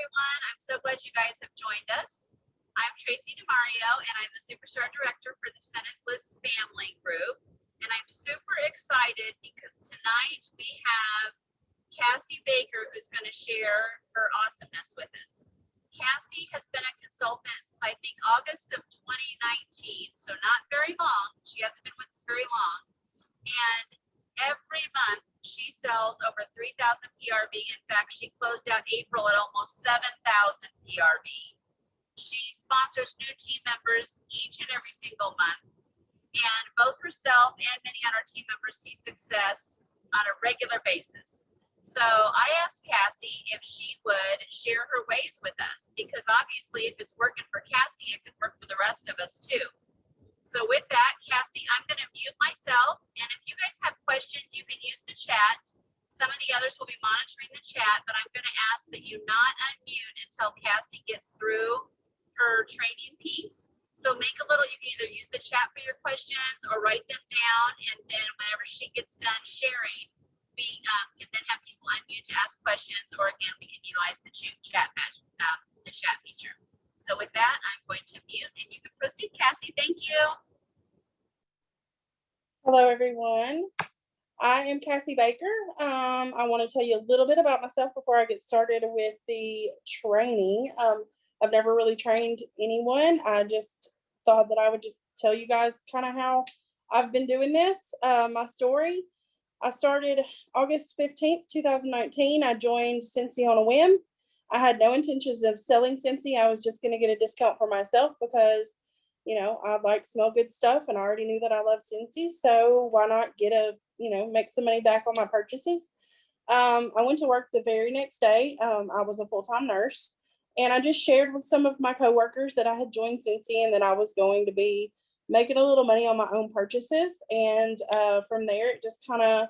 everyone. I'm so glad you guys have joined us. I'm Tracy DeMario, and I'm the Superstar Director for the Scented Bliss Family group. And I'm super excited because tonight we have Cassie Baker, who's going to share her awesomeness with us. Cassie has been a consultant since I think August of 2019, so not very long. She hasn't been with us very long. And every month she sells over 3,000 PRV. In fact, she closed out April at almost 7,000 PRV. She sponsors new team members each and every single month. And both herself and many on our team members see success on a regular basis. So I asked Cassie if she would share her ways with us, because obviously if it's working for Cassie, it could work for the rest of us too. So with that, Cassie, I'm going to mute myself. And if you guys have questions, you can use the chat. Some of the others will be monitoring the chat, but I'm going to ask that you not unmute until Cassie gets through her training piece. So make a little, you can either use the chat for your questions or write them down. And then whenever she gets done sharing, we can then have people unmute to ask questions, or again, we can utilize the chat feature. So with that, I'm going to mute and you can proceed, Cassie. Thank you. Hello, everyone. I am Cassie Baker. I want to tell you a little bit about myself before I get started with the training. I've never really trained anyone. I just thought that I would just tell you guys kind of how I've been doing this. My story, I started August 15th, 2019. I joined Scentsy on a whim. I had no intentions of selling Scentsy. I was just going to get a discount for myself because, you know, I like smell good stuff and I already knew that I love Scentsy. So why not get make some money back on my purchases? I went to work the very next day. I was a full-time nurse, and I just shared with some of my coworkers that I had joined Scentsy and that I was going to be making a little money on my own purchases. And from there, it just kind of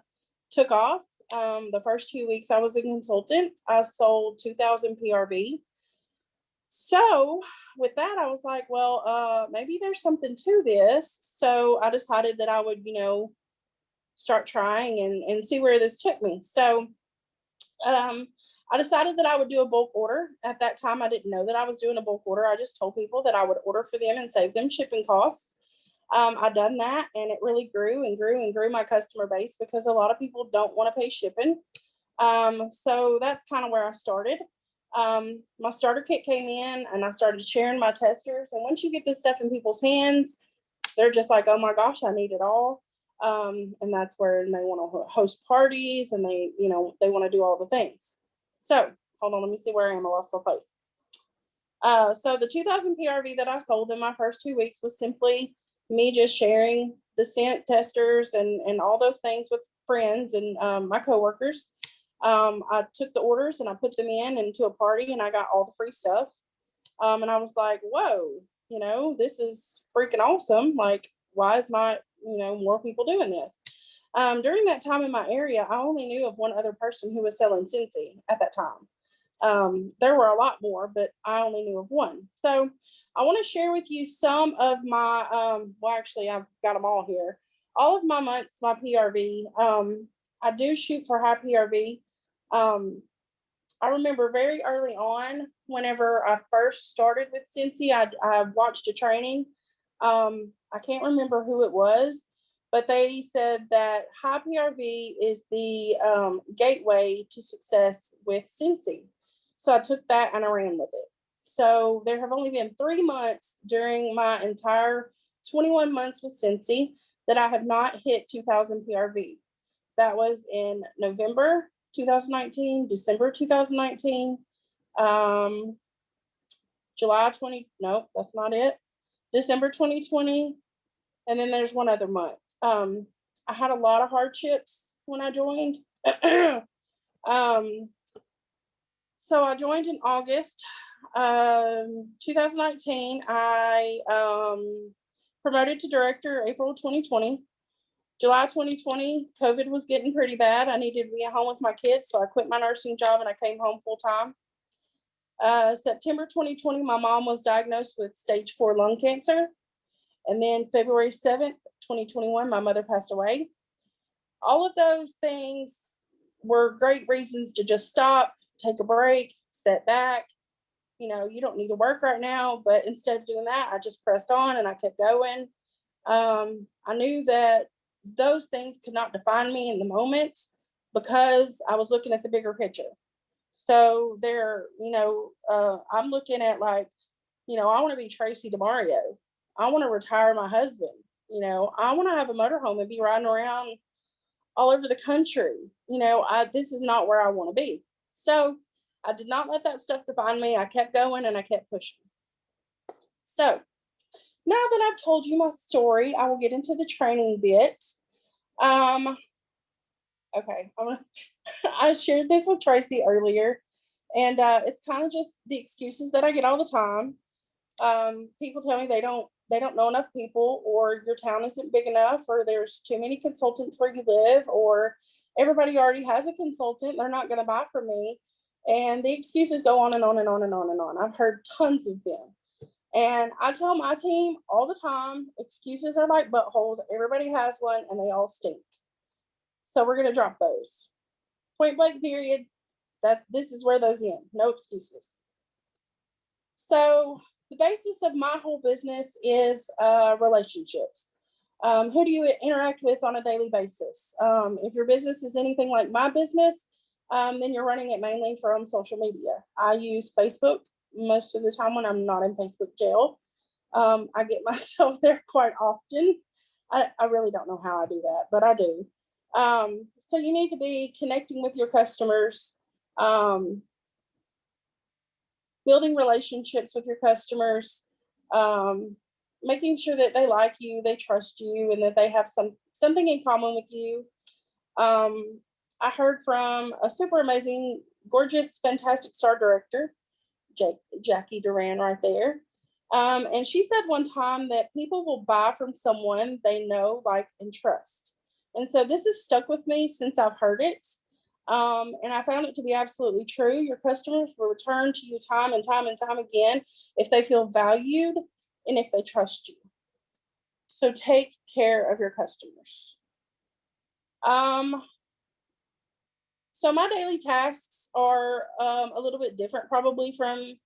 took off. The first 2 weeks I was a consultant, I sold 2,000 PRV. So with that, I was like, well, maybe there's something to this. So I decided that I would, start trying and see where this took me. So I decided that I would do a bulk order. At that time, I didn't know that I was doing a bulk order. I just told people that I would order for them and save them shipping costs. I done that, and it really grew and grew and grew my customer base because a lot of people don't want to pay shipping. So that's kind of where I started. My starter kit came in and I started sharing my testers. And once you get this stuff in people's hands, they're just like, oh my gosh, I need it all. And that's where they want to host parties and they want to do all the things. So hold on, let me see where I am. I lost my place. So the 2,000 PRV that I sold in my first 2 weeks was simply me just sharing the scent testers and all those things with friends and my coworkers. I took the orders and I put them into a party and I got all the free stuff. And I was like, whoa, this is freaking awesome. Like, why is not, more people doing this? During that time in my area, I only knew of one other person who was selling Scentsy at that time. There were a lot more, but I only knew of one. So I want to share with you some of my, actually, I've got them all here. All of my months, my PRV. I do shoot for high PRV. I remember very early on, whenever I first started with Scentsy, I watched a training. I can't remember who it was, but they said that high PRV is the gateway to success with Scentsy. So I took that and I ran with it. So there have only been 3 months during my entire 21 months with Scentsy that I have not hit 2,000 PRV. That was in November 2019, December 2019, December 2020, and then there's one other month. I had a lot of hardships when I joined. So I joined in August 2019. I promoted to director April 2020. July 2020, COVID was getting pretty bad. I needed to be at home with my kids, so I quit my nursing job and I came home full time. September 2020, my mom was diagnosed with stage 4 lung cancer. And then February 7th, 2021, my mother passed away. All of those things were great reasons to just stop, take a break, step back, you don't need to work right now. But instead of doing that, I just pressed on and I kept going. I knew that those things could not define me in the moment because I was looking at the bigger picture. So I'm looking at like, I want to be Tracy DeMario. I want to retire my husband. I want to have a motorhome and be riding around all over the country. This is not where I want to be. So I did not let that stuff define me. I kept going and I kept pushing. So now that I've told you my story, I will get into the training bit. Okay, I shared this with Tracy earlier, and it's kind of just the excuses that I get all the time. People tell me they don't know enough people, or your town isn't big enough, or there's too many consultants where you live, or everybody already has a consultant, they're not going to buy from me. And the excuses go on and on and on and on and on. I've heard tons of them. And I tell my team all the time, excuses are like buttholes. Everybody has one and they all stink. So we're going to drop those. Point blank period. This is where those end. No excuses. So the basis of my whole business is relationships. Who do you interact with on a daily basis? If your business is anything like my business, then you're running it mainly from social media. I use Facebook most of the time when I'm not in Facebook jail. I get myself there quite often. I really don't know how I do that, but I do. So you need to be connecting with your customers, building relationships with your customers, making sure that they like you, they trust you, and that they have something in common with you. I heard from a super amazing, gorgeous, fantastic star director, Jackie Duran right there. And she said one time that people will buy from someone they know, like, and trust. And so this has stuck with me since I've heard it. And I found it to be absolutely true. Your customers will return to you time and time and time again if they feel valued and if they trust you. So take care of your customers. So my daily tasks are a little bit different probably from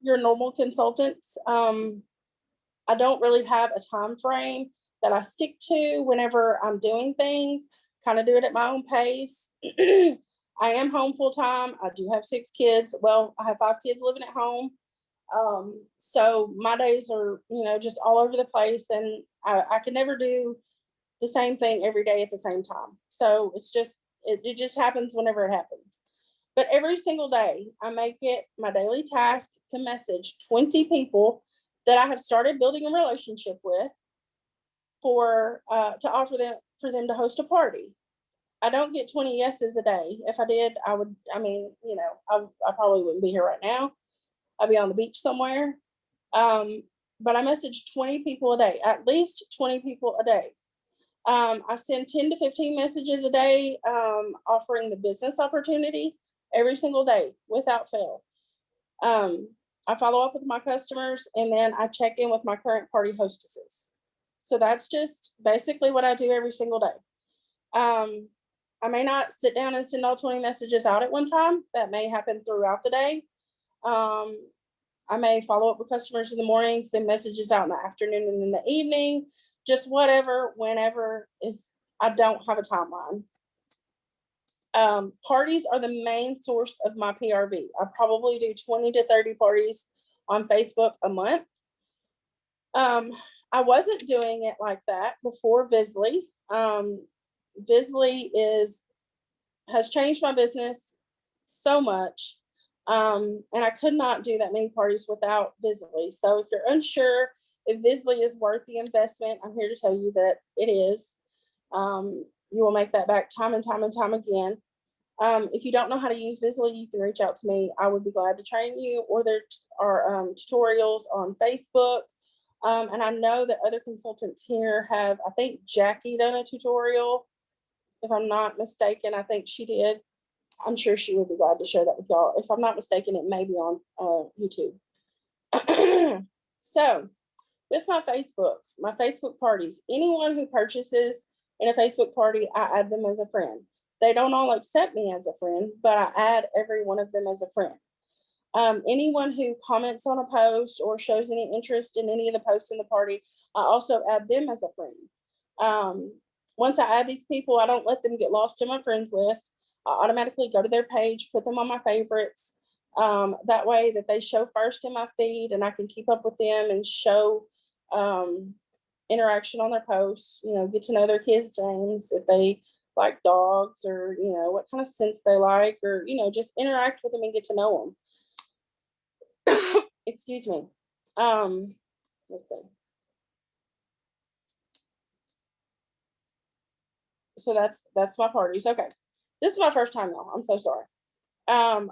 your normal consultants. I don't really have a time frame that I stick to whenever I'm doing things, kind of do it at my own pace. I am home full time. I do have 6 kids. Well, I have 5 kids living at home. So my days are, just all over the place, and I can never do the same thing every day at the same time. So it just happens whenever it happens. But every single day, I make it my daily task to message 20 people that I have started building a relationship with to offer them for them to host a party. I don't get 20 yeses a day. If I did, I probably wouldn't be here right now. I'd be on the beach somewhere. But I message 20 people a day, at least 20 people a day. I send 10 to 15 messages a day, offering the business opportunity every single day without fail. I follow up with my customers, and then I check in with my current party hostesses. So that's just basically what I do every single day. I may not sit down and send all 20 messages out at one time. That may happen throughout the day. I may follow up with customers in the morning, send messages out in the afternoon and in the evening, just whatever, whenever I don't have a timeline. Parties are the main source of my PRV. I probably do 20 to 30 parties on Facebook a month. I wasn't doing it like that before Visly. Visly has changed my business so much. And I could not do that many parties without Visly. So if you're unsure if Visly is worth the investment, I'm here to tell you that it is. You will make that back time and time and time again. If you don't know how to use Visly, you can reach out to me. I would be glad to train you, or there are tutorials on Facebook. And I know that other consultants here have, I think Jackie done a tutorial, if I'm not mistaken. I think she did. I'm sure she would be glad to share that with y'all. If I'm not mistaken, it may be on YouTube. So with my Facebook parties, anyone who purchases in a Facebook party, I add them as a friend. They don't all accept me as a friend, but I add every one of them as a friend. Anyone who comments on a post or shows any interest in any of the posts in the party, I also add them as a friend. Once I add these people, I don't let them get lost in my friends list. I automatically go to their page, put them on my favorites. That way that they show first in my feed and I can keep up with them and show interaction on their posts, get to know their kids' names, if they like dogs or, what kind of scents they like, or, just interact with them and get to know them. Excuse me. Let's see. So that's my parties. Okay. This is my first time, y'all. I'm so sorry.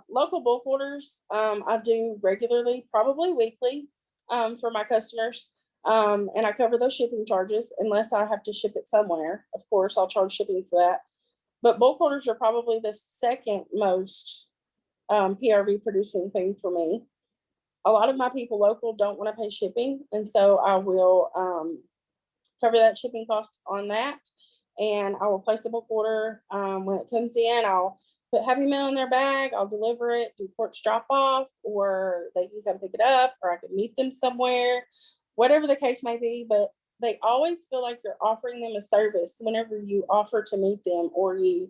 Local bulk orders, I do regularly, probably weekly, for my customers. And I cover those shipping charges unless I have to ship it somewhere. Of course, I'll charge shipping for that. But bulk orders are probably the second most PRV producing thing for me. A lot of my people local don't want to pay shipping, and so I will cover that shipping cost on that. And I will place a bulk order. When it comes in, I'll put heavy mail in their bag. I'll deliver it, do porch drop off, or they can come pick it up, or I can meet them somewhere, whatever the case may be. But they always feel like you're offering them a service whenever you offer to meet them, or you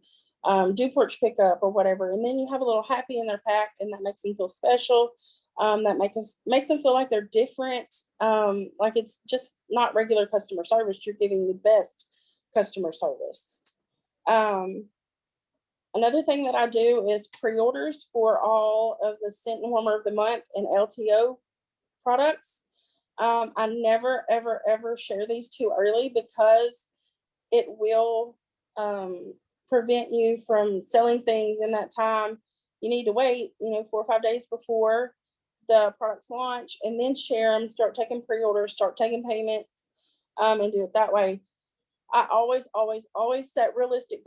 do porch pickup or whatever. And then you have a little happy in their pack, and that makes them feel special. That makes them feel like they're different. Like it's just not regular customer service. You're giving the best customer service. Another thing that I do is pre-orders for all of the Scent and Warmer of the Month and LTO products. I never, ever, ever share these too early because it will prevent you from selling things in that time. You need to wait, 4 or 5 days before the products launch, and then share them, start taking pre-orders, start taking payments, and do it that way. I always, always, always set realistic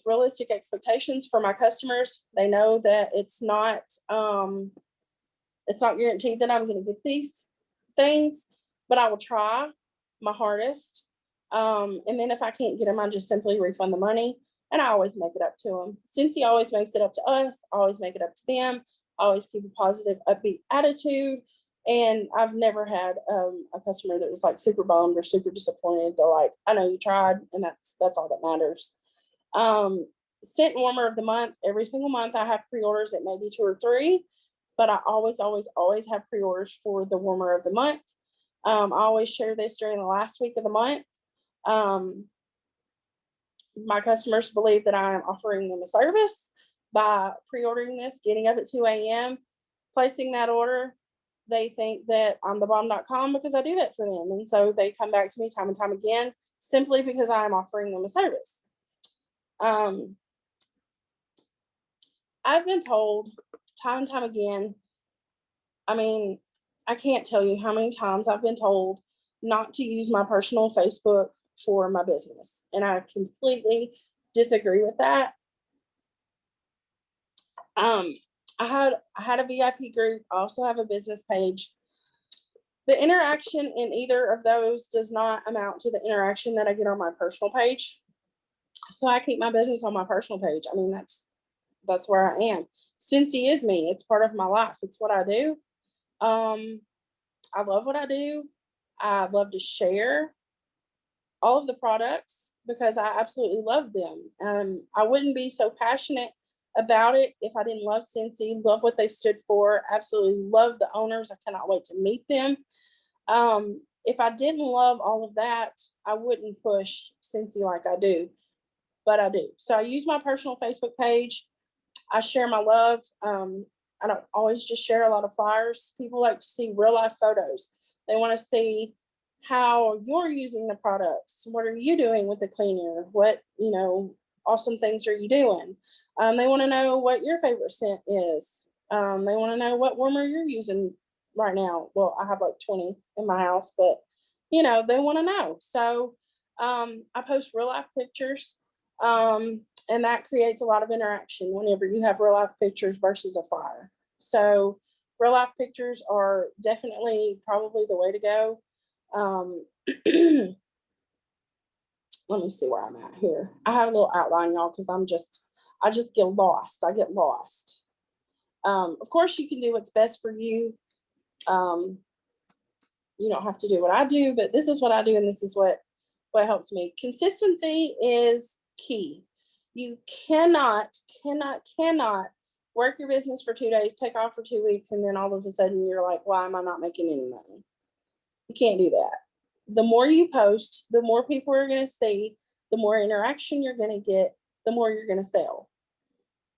realistic expectations for my customers. They know that it's not guaranteed that I'm going to get these things, but I will try my hardest. And then if I can't get them, I just simply refund the money, and I always make it up to them. Scentsy always makes it up to us. I always make it up to them. I always keep a positive, upbeat attitude. And I've never had a customer that was like super bummed or super disappointed. They're like, I know you tried, and that's all that matters. Scent Warmer of the Month, every single month I have pre-orders. It may be 2 or 3, but I always, always, always have pre-orders for the Warmer of the Month. I always share this during the last week of the month. My customers believe that I am offering them a service by pre-ordering this, getting up at 2 a.m., placing that order. They think that I'm thebomb.com because I do that for them. And so they come back to me time and time again, simply because I'm offering them a service. I've been told time and time again, I can't tell you how many times I've been told not to use my personal Facebook for my business. And I completely disagree with that. I had a VIP group. I also have a business page. The interaction in either of those does not amount to the interaction that I get on my personal page. So I keep my business on my personal page. That's where I am. Scentsy is me. It's part of my life. It's what I do. I love what I do. I love to share all of the products because I absolutely love them. I wouldn't be so passionate about it if I didn't love Scentsy, love what they stood for, absolutely love the owners. I cannot wait to meet them. If I didn't love all of that, I wouldn't push Scentsy like I do, but I do. So I use my personal Facebook page. I share my love. I don't always just share a lot of flyers. People like to see real life photos. They want to see how you're using the products. What are you doing with the cleaner? What, awesome things are you doing? They want to know what your favorite scent is. They want to know what warmer you're using right now. Well, I have like 20 in my house, but they want to know. So I post real life pictures, and that creates a lot of interaction whenever you have real life pictures versus a flyer. So real life pictures are definitely probably the way to go. Let me see where I'm at here. I have a little outline, y'all, because I just get lost. I get lost. Of course, you can do what's best for you. You don't have to do what I do, but this is what I do, and this is what helps me. Consistency is key. You cannot work your business for 2 days, take off for 2 weeks, and then all of a sudden you're like, why am I not making any money? You can't do that. The more you post, the more people are going to see, the more interaction you're going to get, the more you're going to sell.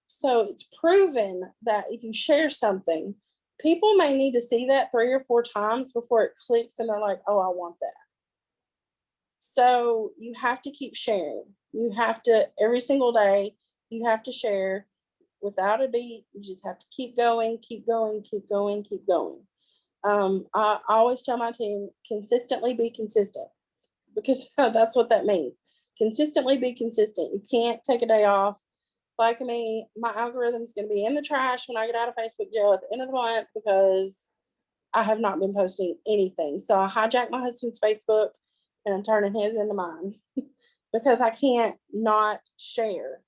So it's proven that if you share something, people may need to see that 3 or 4 times before it clicks and they're like, oh, I want that. So you have to keep sharing. You have to, every single day, you have to share without a beat. You just have to keep going, keep going, keep going, keep going. I always tell my team, consistently be consistent, because that's what that means. Consistently be consistent. You can't take a day off. Like me, my algorithm is going to be in the trash when I get out of Facebook jail at the end of the month because I have not been posting anything. So I hijacked my husband's Facebook and I'm turning his into mine because I can't not share.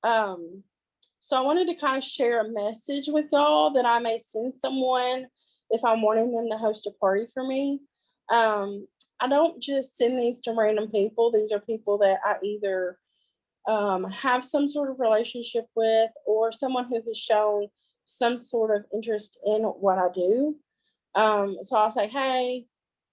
So I wanted to kind of share a message with y'all that I may send someone if I'm wanting them to host a party for me. I don't just send these to random people. These are people that I either have some sort of relationship with, or someone who has shown some sort of interest in what I do. So I'll say, hey,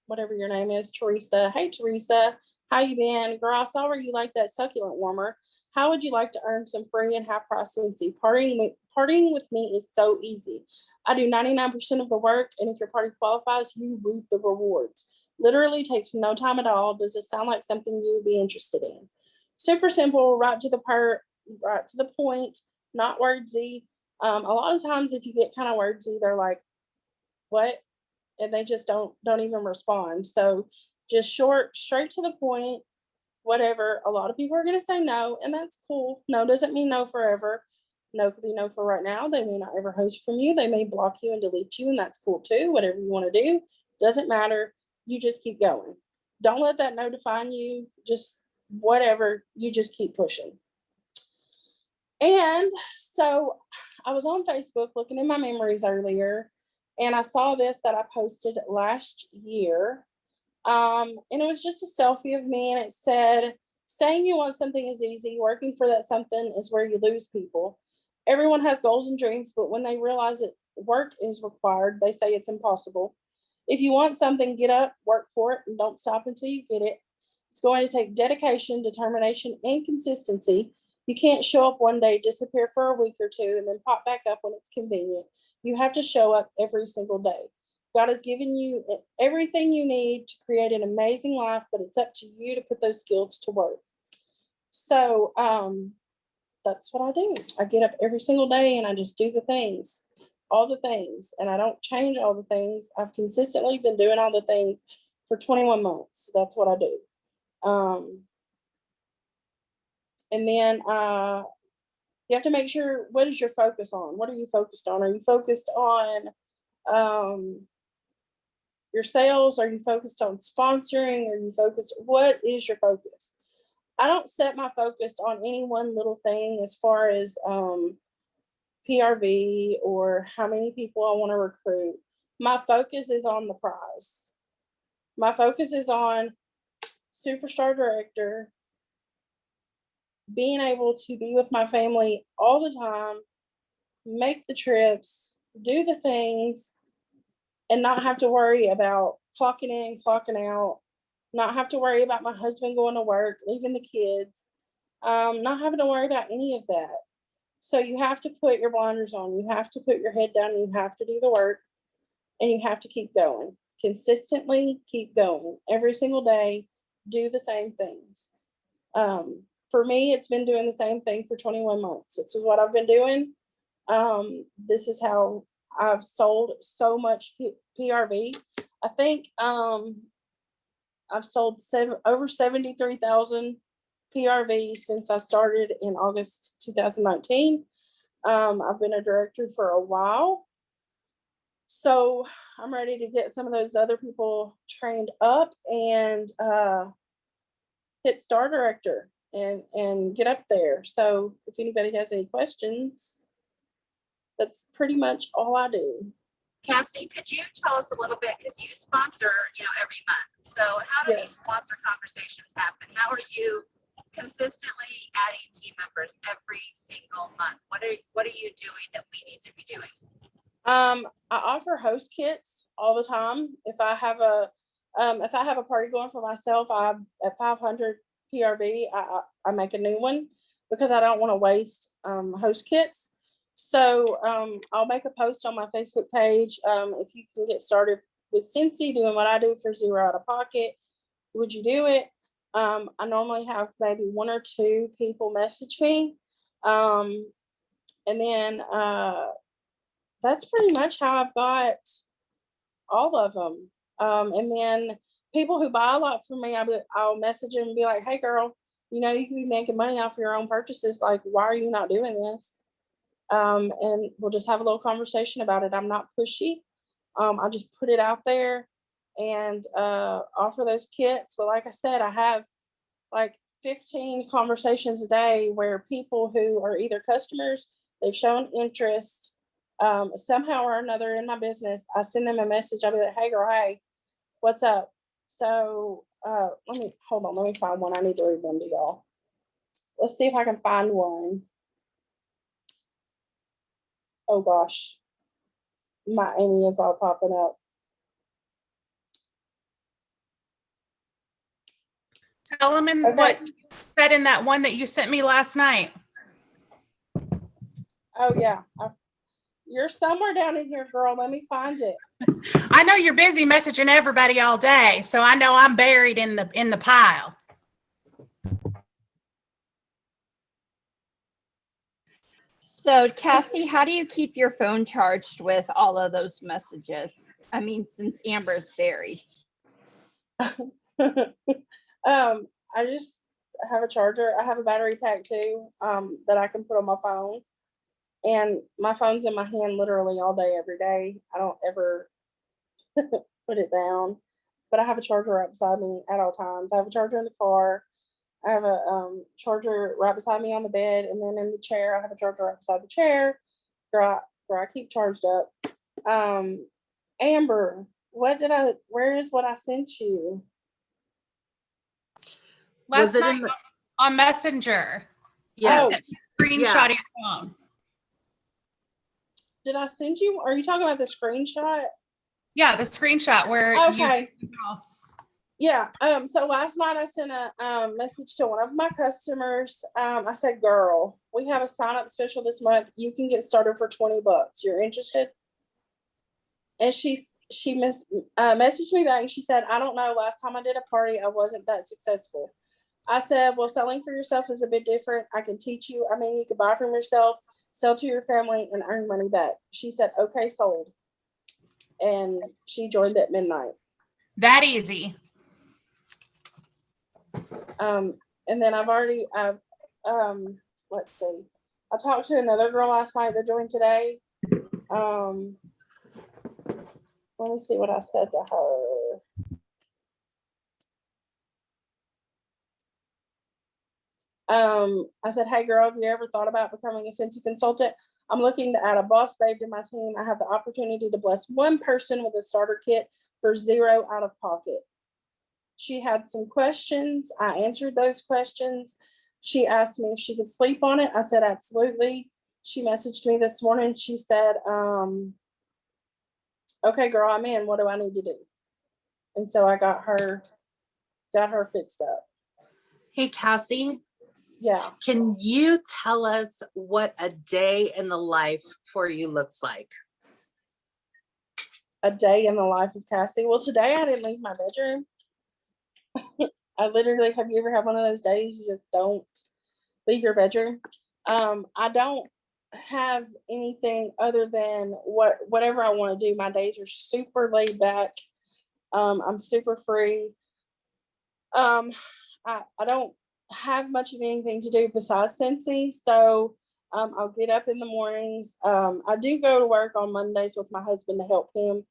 whatever your name is, Teresa. Hey, Teresa, how you been? Girl, I saw where you like that succulent warmer. How would you like to earn some free and half price Scentsy? Partying with me is so easy. I do 99% of the work, and if your party qualifies, you reap the rewards. Literally takes no time at all. Does it sound like something you would be interested in? Super simple, right to the point, not wordsy. A lot of times, if you get kind of wordsy, they're like, "What?" and they just don't even respond. So just short, straight to the point, whatever. A lot of people are going to say no, and that's cool. No doesn't mean no forever. No could be no for right now. They may not ever host from you. They may block you and delete you, and that's cool too. Whatever you want to do, doesn't matter. You just keep going. Don't let that no define you. Just whatever, you just keep pushing. And so I was on Facebook looking in my memories earlier, and I saw this that I posted last year. And it was just a selfie of me, and it said, saying you want something is easy, working for that something is where you lose people. Everyone has goals and dreams, but when they realize that work is required, they say it's impossible. If you want something, get up, work for it, and don't stop until you get it. It's going to take dedication, determination, and consistency. You can't show up one day, disappear for a week or two, and then pop back up when it's convenient. You have to show up every single day. God has given you everything you need to create an amazing life, but it's up to you to put those skills to work. So that's what I do. I get up every single day and I just do the things, all the things, and I don't change all the things. I've consistently been doing all the things for 21 months. That's what I do. And then you have to make sure, what is your focus on? What are you focused on? Are you focused on your sales? Are you focused on sponsoring? Are you focused? What is your focus? I don't set my focus on any one little thing as far as PRV or how many people I want to recruit. My focus is on the prize. My focus is on superstar director, being able to be with my family all the time, make the trips, do the things, and not have to worry about clocking in, clocking out, not have to worry about my husband going to work, leaving the kids, not having to worry about any of that. So you have to put your blinders on. You have to put your head down. You have to do the work, and you have to keep going. Consistently keep going. Every single day, do the same things. For me, it's been doing the same thing for 21 months. This is what I've been doing. This is how I've sold so much PRV. I think I've sold over 73,000 PRV since I started in August 2019. I've been a director for a while. So I'm ready to get some of those other people trained up and hit star director and get up there. So if anybody has any questions, that's pretty much all I do. Cassie, could you tell us a little bit, because you sponsor, every month. So how do these Yes. sponsor conversations happen? How are you consistently adding team members every single month? What are you doing that we need to be doing? I offer host kits all the time. If I have a party going for myself, at 500 PRV, I make a new one because I don't want to waste host kits. So I'll make a post on my Facebook page. If you can get started with Scentsy doing what I do for zero out of pocket, would you do it? I normally have maybe one or two people message me. And then that's pretty much how I've got all of them. And then people who buy a lot from me, I'll message them and be like, hey girl, you can be making money off your own purchases. Like, why are you not doing this? And we'll just have a little conversation about it. I'm not pushy. I just put it out there and offer those kits. But like I said, I have like 15 conversations a day where people who are either customers, they've shown interest somehow or another in my business. I send them a message. I'll be like, hey girl, hey, what's up? So let me find one. I need to read one to y'all. Let's see if I can find one. Oh gosh, my Amy is all popping up. Tell them in what you said in that one that you sent me last night. Oh yeah, you're somewhere down in here, girl. Let me find it. I know you're busy messaging everybody all day, so I know I'm buried in the pile. So Cassie, how do you keep your phone charged with all of those messages? I mean, since Amber's buried. I just have a charger. I have a battery pack too, that I can put on my phone. And my phone's in my hand literally all day, every day. I don't ever put it down. But I have a charger right beside me at all times. I have a charger in the car. I have a charger right beside me on the bed, and then in the chair, I have a charger right beside the chair. Where I keep charged up. Amber, where is what I sent you? Last night on Messenger. Yes. Screenshot of your phone. Did I send you? Are you talking about the screenshot? Yeah, the screenshot where okay. Yeah. So last night I sent a message to one of my customers. I said, girl, we have a sign-up special this month. You can get started for $20. You're interested? And she messaged me back and she said, I don't know. Last time I did a party, I wasn't that successful. I said, well, selling for yourself is a bit different. I can teach you. I mean, you could buy from yourself, sell to your family, and earn money back. She said, okay, sold. And she joined at midnight. That easy. And then let's see. I talked to another girl last night that joined today. Let me see what I said to her. I said, hey girl, have you ever thought about becoming a Scentsy consultant? I'm looking to add a boss babe to my team. I have the opportunity to bless one person with a starter kit for $0 out of pocket. She had some questions. I answered those questions. She asked me if she could sleep on it. I said, absolutely. She messaged me this morning. She said, okay, girl, I'm in. What do I need to do? And so I got her fixed up. Hey, Cassie. Yeah. Can you tell us what a day in the life for you looks like? A day in the life of Cassie. Well, today I didn't leave my bedroom. I literally, have you ever had one of those days you just don't leave your bedroom? I don't have anything other than whatever I want to do. My days are super laid back. I'm super free. I don't have much of anything to do besides Scentsy. So I'll get up in the mornings. I do go to work on Mondays with my husband to help him.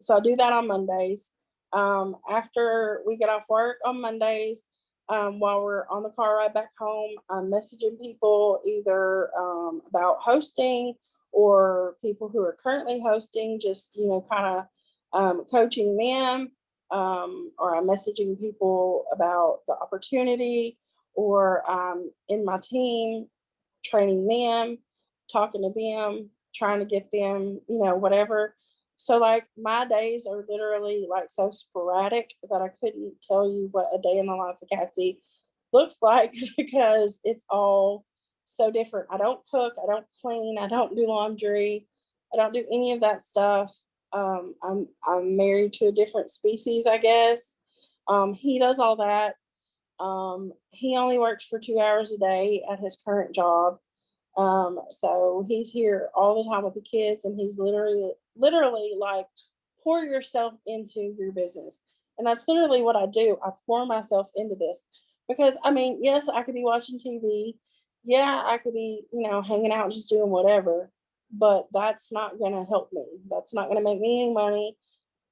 So I do that on Mondays. After we get off work on Mondays, while we're on the car ride back home, I'm messaging people either about hosting or people who are currently hosting, just, kind of coaching them, or I'm messaging people about the opportunity, or in my team, training them, talking to them, trying to get them, whatever. So like my days are literally like so sporadic that I couldn't tell you what a day in the life of Cassie looks like because it's all so different. I don't cook, I don't clean, I don't do laundry, I don't do any of that stuff. I'm married to a different species, I guess. He does all that. He only works for 2 hours a day at his current job. So he's here all the time with the kids, and he's literally like, pour yourself into your business. And that's literally what I do. I pour myself into this because I mean, yes, I could be watching TV. Yeah, I could be, hanging out, just doing whatever, but that's not going to help me. That's not going to make me any money.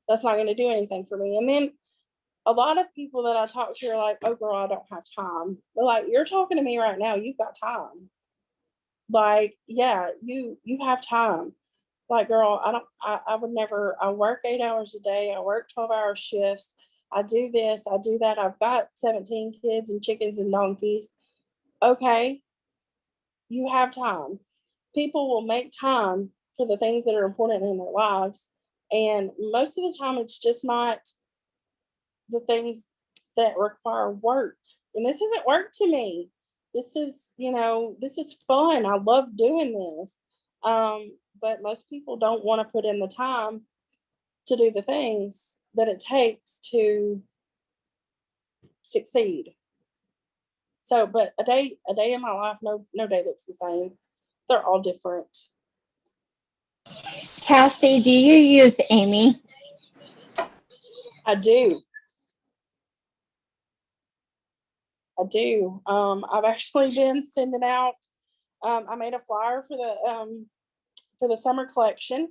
That's not going to do anything for me. And then a lot of people that I talk to are like, oh girl, I don't have time. They're like, you're talking to me right now. You've got time. Like, yeah, you have time. Like, girl, I would never. I work 8 hours a day. I work 12-hour shifts. I do this, I do that. I've got 17 kids and chickens and donkeys. Okay, you have time. People will make time for the things that are important in their lives. And most of the time, it's just not the things that require work. And this isn't work to me. This is, this is fun. I love doing this. But most people don't want to put in the time to do the things that it takes to succeed. So, but a day in my life, no day looks the same. They're all different. Cassie, do you use Amy? I do. I've actually been sending out. I made a flyer for the summer collection,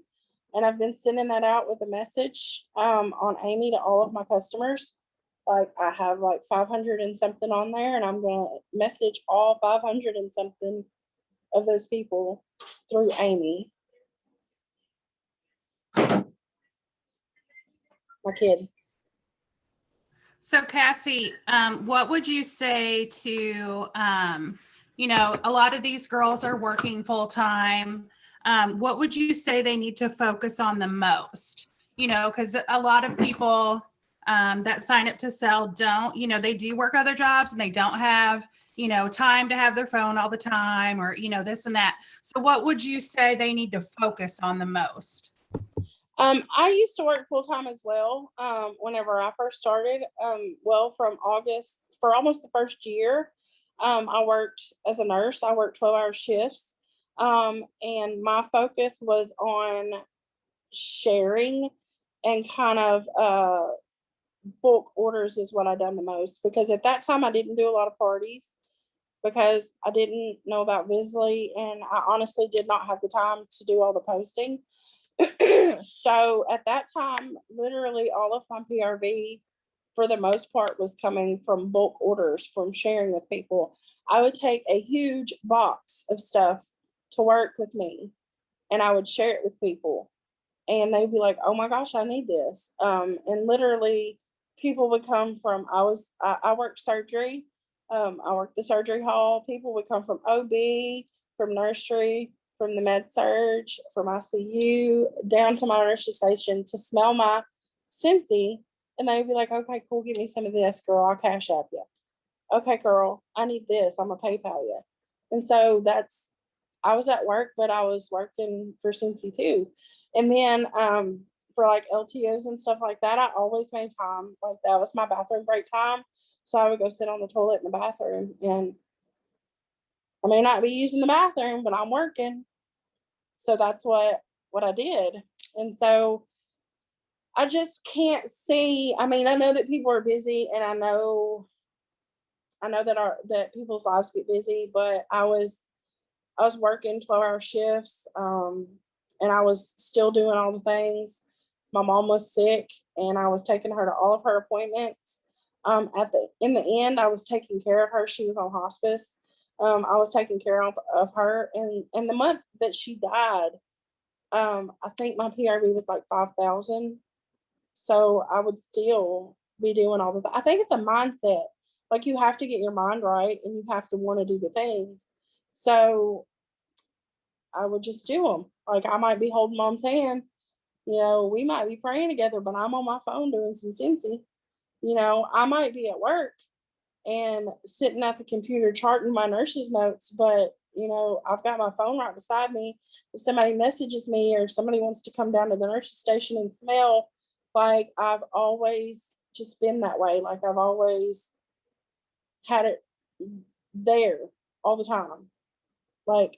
and I've been sending that out with a message on Amy to all of my customers. Like I have like 500 and something on there, and I'm gonna message all 500 and something of those people through Amy. My kid. So Cassie, what would you say to, a lot of these girls are working full time. What would you say they need to focus on the most? Because a lot of people that sign up to sell don't, they do work other jobs and they don't have, time to have their phone all the time or, this and that. So what would you say they need to focus on the most? I used to work full time as well. Whenever I first started, from August for almost the first year, I worked as a nurse. I worked 12-hour shifts. And my focus was on sharing and kind of bulk orders is what I done the most, because at that time I didn't do a lot of parties because I didn't know about Visly, and I honestly did not have the time to do all the posting. So at that time, literally all of my PRV for the most part was coming from bulk orders, from sharing with people. I would take a huge box of stuff to work with me and I would share it with people, and they'd be like, oh my gosh, I need this. And literally people would come from, I worked surgery. I worked the surgery hall. People would come from OB, from nursery, from the med surge, from ICU, down to my nursery station to smell my Scentsy. And they'd be like, okay, cool, give me some of this, girl. I'll cash app you. Okay, girl, I need this. I'm going to PayPal you. And so I was at work, but I was working for Scentsy too. And then for like LTOs and stuff like that, I always made time. Like that was my bathroom break time. So I would go sit on the toilet in the bathroom, and I may not be using the bathroom, but I'm working. So that's what I did. And so I just can't see. I mean, I know that people are busy, and I know that people's lives get busy, but I was working 12-hour shifts, and I was still doing all the things. My mom was sick, and I was taking her to all of her appointments. In the end, I was taking care of her. She was on hospice. I was taking care of her, and the month that she died, I think my PRV was like 5,000. So I would still be doing all I think it's a mindset. Like you have to get your mind right, and you have to want to do the things. So I would just do them. Like I might be holding mom's hand, we might be praying together, but I'm on my phone doing some Scentsy. I might be at work and sitting at the computer charting my nurse's notes, but I've got my phone right beside me. If somebody messages me or if somebody wants to come down to the nurse's station and smell, like I've always just been that way. Like I've always had it there all the time. Like,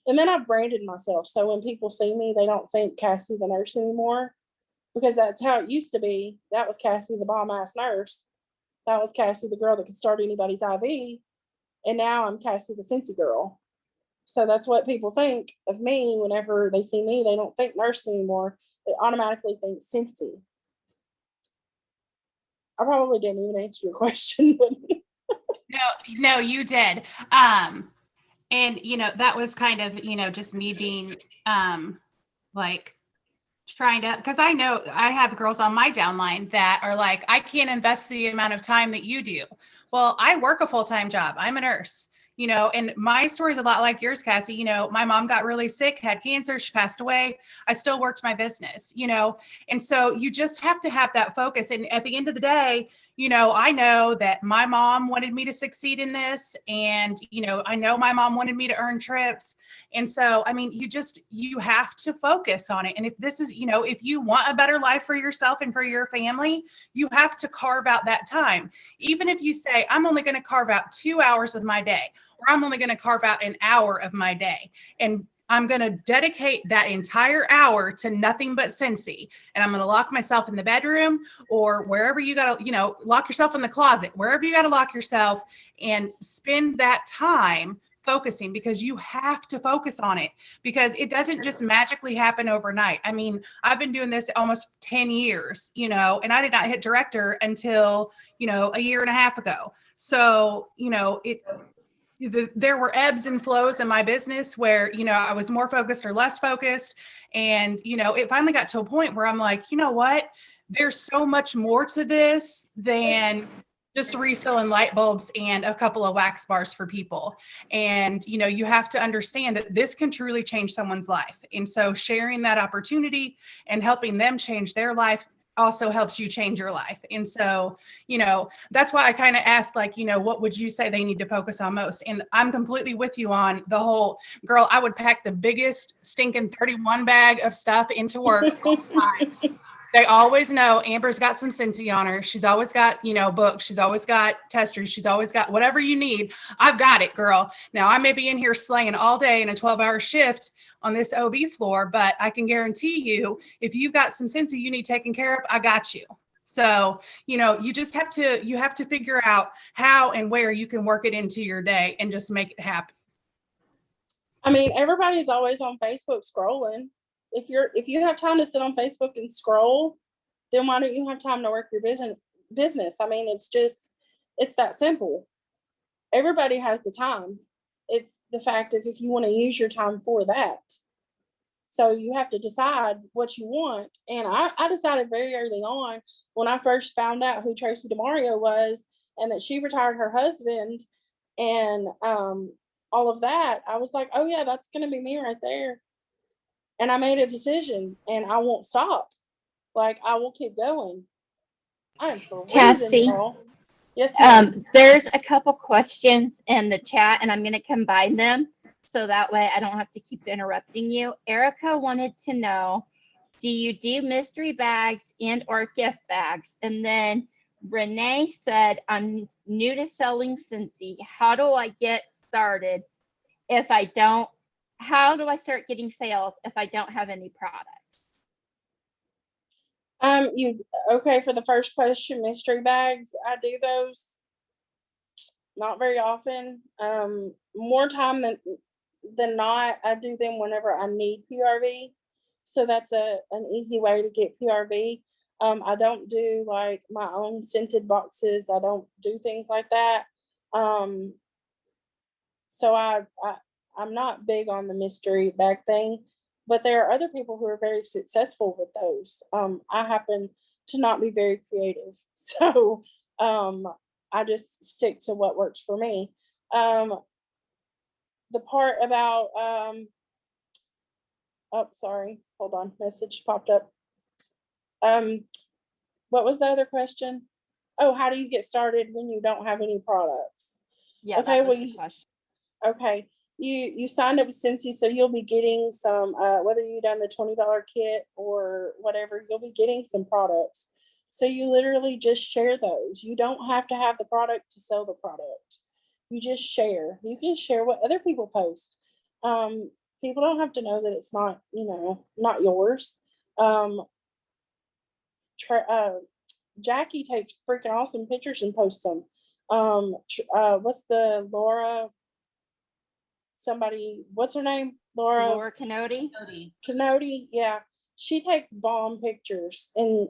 and then I've branded myself. So when people see me, they don't think Cassie the nurse anymore, because that's how it used to be. That was Cassie the bomb ass nurse. That was Cassie the girl that could start anybody's IV. And now I'm Cassie the Scentsy girl. So that's what people think of me whenever they see me. They don't think nurse anymore. They automatically think Scentsy. I probably didn't even answer your question, but No, you did. And that was kind of, just me being like trying to, because I know I have girls on my downline that are like, I can't invest the amount of time that you do. Well, I work a full-time job. I'm a nurse. And my story is a lot like yours, Cassie. My mom got really sick, had cancer, she passed away. I still worked my business, and so you just have to have that focus. And at the end of the day, I know that my mom wanted me to succeed in this. And, I know my mom wanted me to earn trips. And so, I mean, you have to focus on it. And if this is, if you want a better life for yourself and for your family, you have to carve out that time. Even if you say, I'm only going to carve out 2 hours of my day, or I'm only going to carve out an hour of my day, and I'm going to dedicate that entire hour to nothing but Scentsy. And I'm going to lock myself in the bedroom or wherever you got to, lock yourself in the closet, wherever you got to lock yourself, and spend that time focusing, because you have to focus on it, because it doesn't just magically happen overnight. I mean, I've been doing this almost 10 years, and I did not hit director until, a year and a half ago. So, there were ebbs and flows in my business where, I was more focused or less focused. And, it finally got to a point where I'm like, you know what? There's so much more to this than just refilling light bulbs and a couple of wax bars for people. And, you have to understand that this can truly change someone's life. And so sharing that opportunity and helping them change their life also helps you change your life. And so, that's why I kind of asked, like, what would you say they need to focus on most? And I'm completely with you on the whole, girl, I would pack the biggest stinking 31 bag of stuff into work all the time. They always know Amber's got some Scentsy on her. She's always got, books. She's always got testers. She's always got whatever you need. I've got it, girl. Now I may be in here slaying all day in a 12-hour shift on this OB floor, but I can guarantee you, if you've got some Scentsy you need taken care of, I got you. So, you just have to figure out how and where you can work it into your day and just make it happen. I mean, everybody's always on Facebook scrolling. If you have time to sit on Facebook and scroll, then why don't you have time to work your business? I mean, it's that simple. Everybody has the time. It's the fact of if you want to use your time for that. So you have to decide what you want. And I decided very early on, when I first found out who Tracy DeMario was and that she retired her husband and all of that, I was like, oh yeah, that's going to be me right there. And I made a decision, and I won't stop. Like, I will keep going. I am for Cassie, girl. Yes, ma'am. there's a couple questions in the chat, and I'm going to combine them so that way I don't have to keep interrupting you. Erica wanted to know, do you do mystery bags and or gift bags? And then Renee said, I'm new to selling Scentsy. How do I get started if I don't? How do I start getting sales if I don't have any products? Okay, for the first question, mystery bags, I do those not very often. More time than not, I do them whenever I need PRV. So that's an easy way to get PRV. I don't do like my own scented boxes. I don't do things like that. So I'm not big on the mystery bag thing, but there are other people who are very successful with those. I happen to not be very creative. So I just stick to what works for me. The part about, oh, sorry, hold on, message popped up. What was the other question? Oh, how do you get started when you don't have any products? Yeah, Okay, that was well, the question. Okay, you signed up with Scentsy, so you'll be getting some, whether you done the $20 kit or whatever, you'll be getting some products. So you literally just share those. You don't have to have the product to sell the product. You just share. You can share what other people post. People don't have to know that it's not, not yours. Jackie takes freaking awesome pictures and posts them. What's the Laura? Somebody, what's her name? Laura Canody. Canody, yeah. She takes bomb pictures, and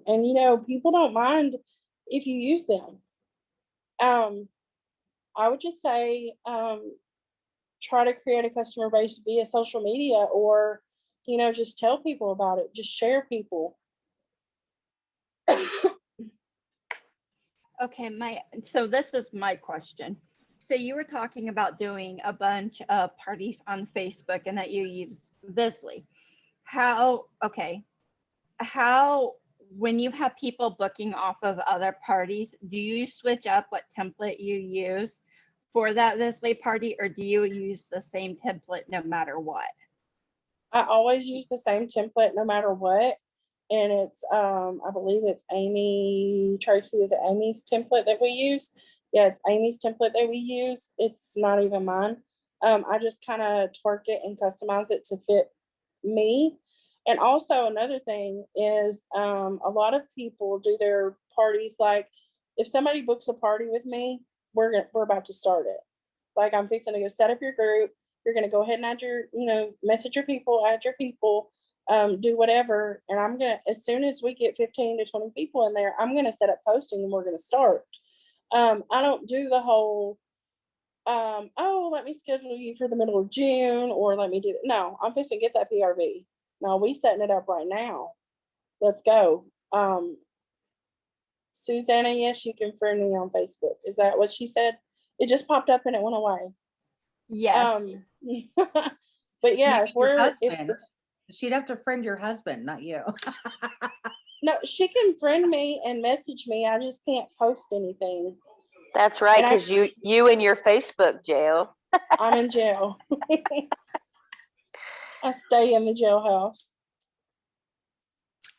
people don't mind if you use them. I would just say try to create a customer base via social media, or just tell people about it. Just share people. Okay, so this is my question. So you were talking about doing a bunch of parties on Facebook and that you use Visly. How, when you have people booking off of other parties, do you switch up what template you use for that Visly party, or do you use the same template no matter what? I always use the same template no matter what. And it's, I believe it's Tracy, is it Amy's template that we use? Yeah, it's Amy's template that we use. It's not even mine. I just kind of twerk it and customize it to fit me. And also another thing is, a lot of people do their parties, like if somebody books a party with me, we're about to start it. Like, I'm fixing to go set up your group. You're going to go ahead and add your, message your people, add your people, do whatever. And I'm going to, as soon as we get 15 to 20 people in there, I'm going to set up posting and we're going to start. I don't do the whole, oh, let me schedule you for the middle of June, or let me do that. No, I'm fixing to get that PRV. No, we setting it up right now. Let's go. Susanna, yes, you can friend me on Facebook. Is that what she said? It just popped up and it went away. Yes. But yeah, if she'd have to friend your husband, not you. No, she can friend me and message me. I just can't post anything. That's right, because you in your Facebook jail. I'm in jail. I stay in the jailhouse.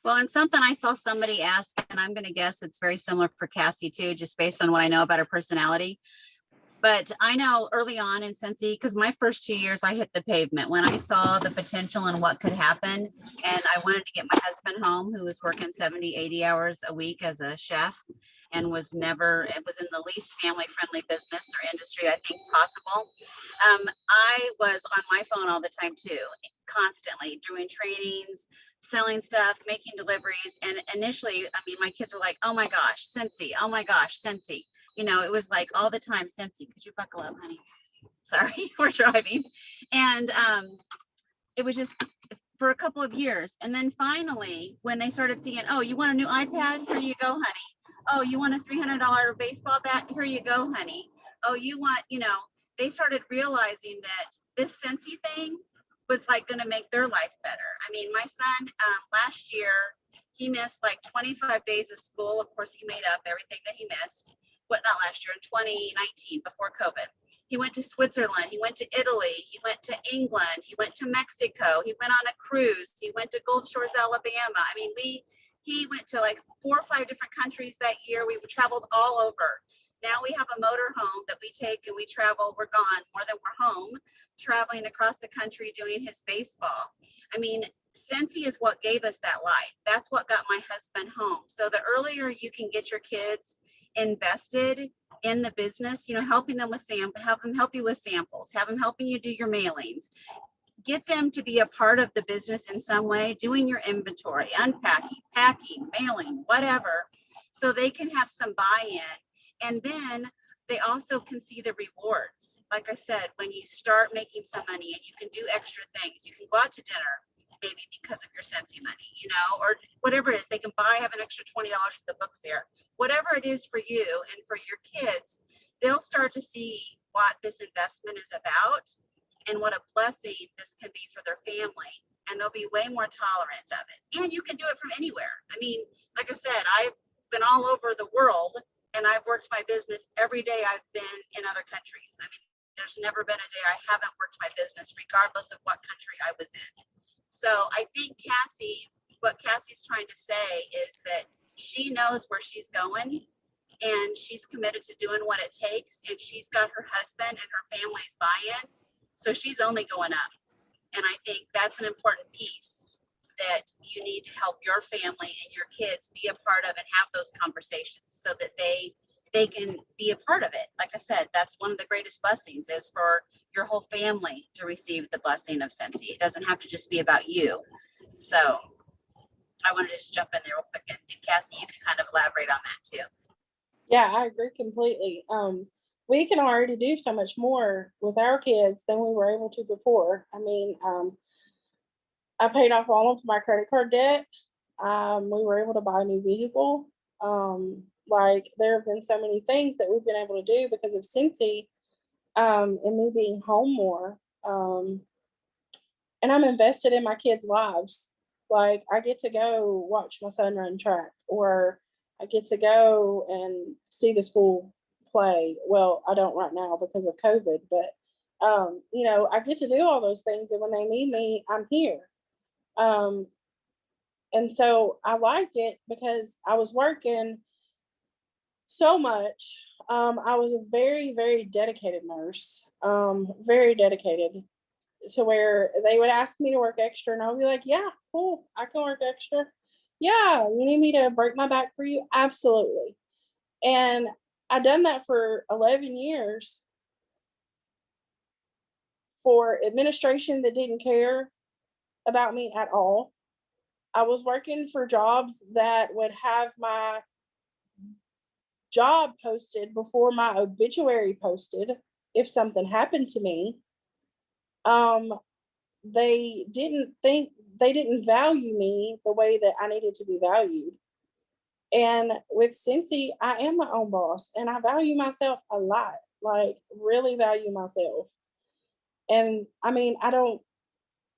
Well, and something I saw somebody ask, and I'm going to guess it's very similar for Cassie too, just based on what I know about her personality. But I know early on in Scentsy, because my first 2 years I hit the pavement when I saw the potential and what could happen. And I wanted to get my husband home, who was working 70, 80 hours a week as a chef, and it was in the least family friendly business or industry I think possible. I was on my phone all the time too, constantly doing trainings, selling stuff, making deliveries. And initially, I mean, my kids were like, oh my gosh, Scentsy, oh my gosh, Scentsy. It was like all the time, Scentsy, could you buckle up, honey? Sorry, we're driving. And it was just for a couple of years. And then finally, when they started seeing, oh, you want a new iPad? Here you go, honey. Oh, you want a $300 baseball bat? Here you go, honey. Oh, you want, they started realizing that this Scentsy thing was like going to make their life better. I mean, my son last year, he missed like 25 days of school. Of course, he made up everything that he missed. Not last year, in 2019, before COVID. He went to Switzerland. He went to Italy. He went to England. He went to Mexico. He went on a cruise. He went to Gulf Shores, Alabama. I mean, he went to like 4 or 5 different countries that year. We traveled all over. Now we have a motor home that we take and we travel. We're gone more than we're home, traveling across the country doing his baseball. I mean, Scentsy is what gave us that life. That's what got my husband home. So the earlier you can get your kids invested in the business, helping them with have them help you with samples, have them helping you do your mailings, get them to be a part of the business in some way, doing your inventory, unpacking, packing, mailing, whatever, so they can have some buy-in. And then they also can see the rewards. Like I said, when you start making some money and you can do extra things, you can go out to dinner, maybe because of your Scentsy money, you know, or whatever it is. They can have an extra $20 for the book fair, whatever it is for you and for your kids. They'll start to see what this investment is about and what a blessing this can be for their family. And they'll be way more tolerant of it. And you can do it from anywhere. I mean, like I said, I've been all over the world and I've worked my business every day I've been in other countries. I mean, there's never been a day I haven't worked my business, regardless of what country I was in. So I think what Cassie's trying to say is that she knows where she's going and she's committed to doing what it takes. And she's got her husband and her family's buy-in. So she's only going up. And I think that's an important piece that you need to help your family and your kids be a part of and have those conversations so that they can be a part of it. Like I said, that's one of the greatest blessings is for your whole family to receive the blessing of Scentsy. It doesn't have to just be about you. So I wanted to just jump in there real quick. And Cassie, you can kind of elaborate on that too. Yeah, I agree completely. We can already do so much more with our kids than we were able to before. I mean, I paid off all of my credit card debt. We were able to buy a new vehicle. Like there have been so many things that we've been able to do because of Scentsy, and me being home more. And I'm invested in my kids' lives. Like I get to go watch my son run track, or I get to go and see the school play. Well, I don't right now because of COVID, but you know, I get to do all those things, and when they need me, I'm here. And so I like it because I was working so much. I was a very, very dedicated nurse, very dedicated, to where they would ask me to work extra and I'll be like, yeah, cool, I can work extra. Yeah, you need me to break my back for you? Absolutely. And I done that for 11 years for administration that didn't care about me at all. I was working for jobs that would have my job posted before my obituary posted if something happened to me. They didn't value me the way that I needed to be valued. And with Scentsy, I am my own boss and I value myself a lot, like really value myself. And I mean,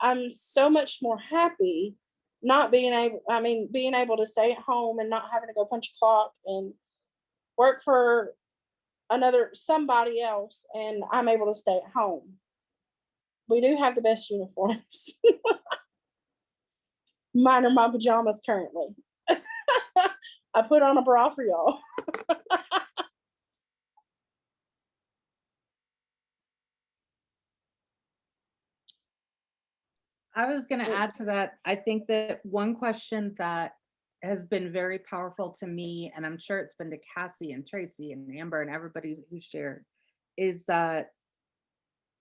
I'm so much more happy being able to stay at home and not having to go punch a clock and work for somebody else, and I'm able to stay at home. We do have the best uniforms. Mine are my pajamas currently. I put on a bra for y'all. I was going to Yes. add to that. I think that one question that has been very powerful to me, and I'm sure it's been to Cassie and Tracy and Amber and everybody who shared, is that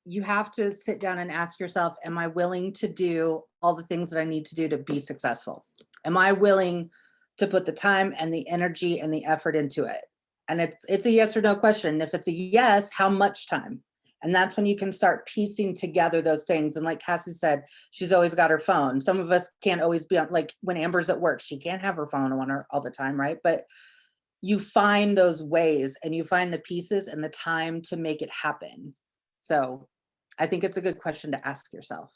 you have to sit down and ask yourself, am I willing to do all the things that I need to do to be successful? Am I willing to put the time and the energy and the effort into it? And it's a yes or no question. If it's a yes, how much time? And that's when you can start piecing together those things. And like Cassie said, she's always got her phone. Some of us can't always be on, like when Amber's at work, she can't have her phone on her all the time, right? But you find those ways and you find the pieces and the time to make it happen. So I think it's a good question to ask yourself.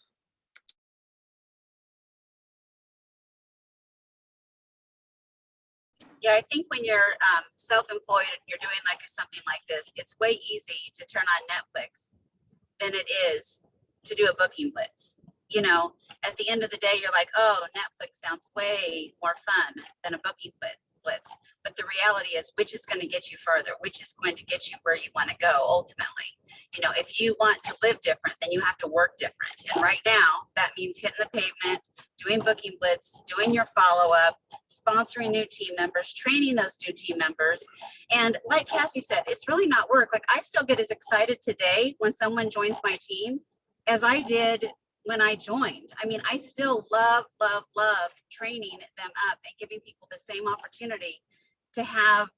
Yeah, I think when you're self-employed and you're doing like something like this, it's way easy to turn on Netflix than it is to do a booking blitz. You know, at the end of the day, you're like, oh, Netflix sounds way more fun than a booking blitz. But the reality is, which is going to get you further, which is going to get you where you want to go ultimately. You know, if you want to live different, then you have to work different. And right now, that means hitting the pavement, doing booking blitz, doing your follow-up, sponsoring new team members, training those new team members. And like Cassie said, it's really not work. Like I still get as excited today when someone joins my team as I did when I joined. I mean, I still love training them up and giving people the same opportunity to have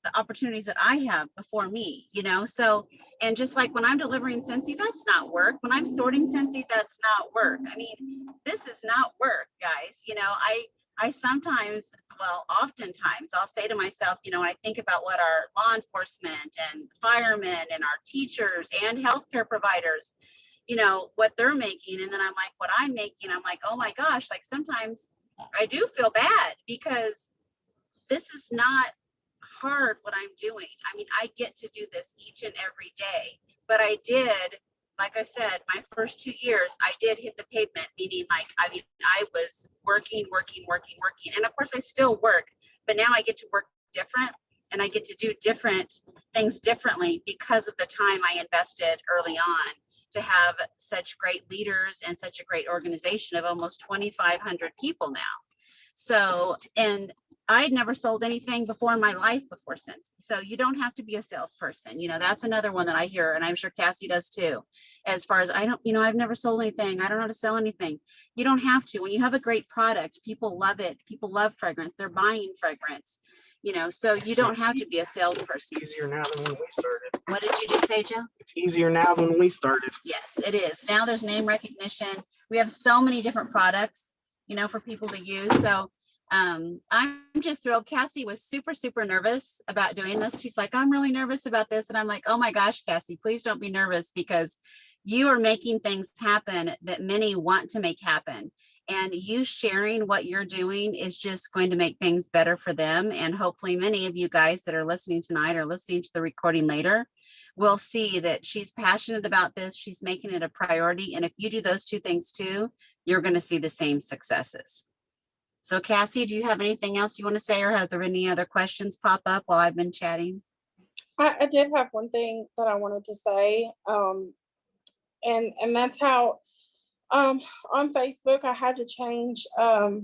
the opportunities that I have before me, you know? So, and just like when I'm delivering Scentsy, that's not work. When I'm sorting Scentsy, that's not work. I mean, this is not work, guys. You know, I sometimes, well, oftentimes I'll say to myself, you know, when I think about what our law enforcement and firemen and our teachers and healthcare providers, you know, what they're making. And then I'm like, what I'm making, I'm like, oh my gosh, like sometimes I do feel bad because this is not hard what I'm doing. I mean, I get to do this each and every day, but I did, like I said, my first 2 years, I did hit the pavement, meaning like, I mean, I was working. And of course I still work, but now I get to work different and I get to do different things differently because of the time I invested early on to have such great leaders and such a great organization of almost 2,500 people now. So, and I'd never sold anything before in my life before Scentsy. So you don't have to be a salesperson. You know, that's another one that I hear, and I'm sure Cassie does too. As far as I don't, you know, I've never sold anything. I don't know how to sell anything. You don't have to. When you have a great product, people love it. People love fragrance. They're buying fragrance, you know, so you don't have to be a salesperson. It's easier now than when we started. What did you just say, Joe? It's easier now than when we started. Yes, it is. Now there's name recognition. We have so many different products, you know, for people to use. So I'm just thrilled. Cassie was super nervous about doing this. She's like, I'm really nervous about this. And I'm like, oh my gosh, Cassie, please don't be nervous because you are making things happen that many want to make happen. And you sharing what you're doing is just going to make things better for them. And hopefully many of you guys that are listening tonight or listening to the recording later will see that she's passionate about this. She's making it a priority. And if you do those two things too, you're going to see the same successes. So Cassie, do you have anything else you want to say, or have there been any other questions pop up while I've been chatting? I did have one thing that I wanted to say. And that's how on Facebook I had to change. I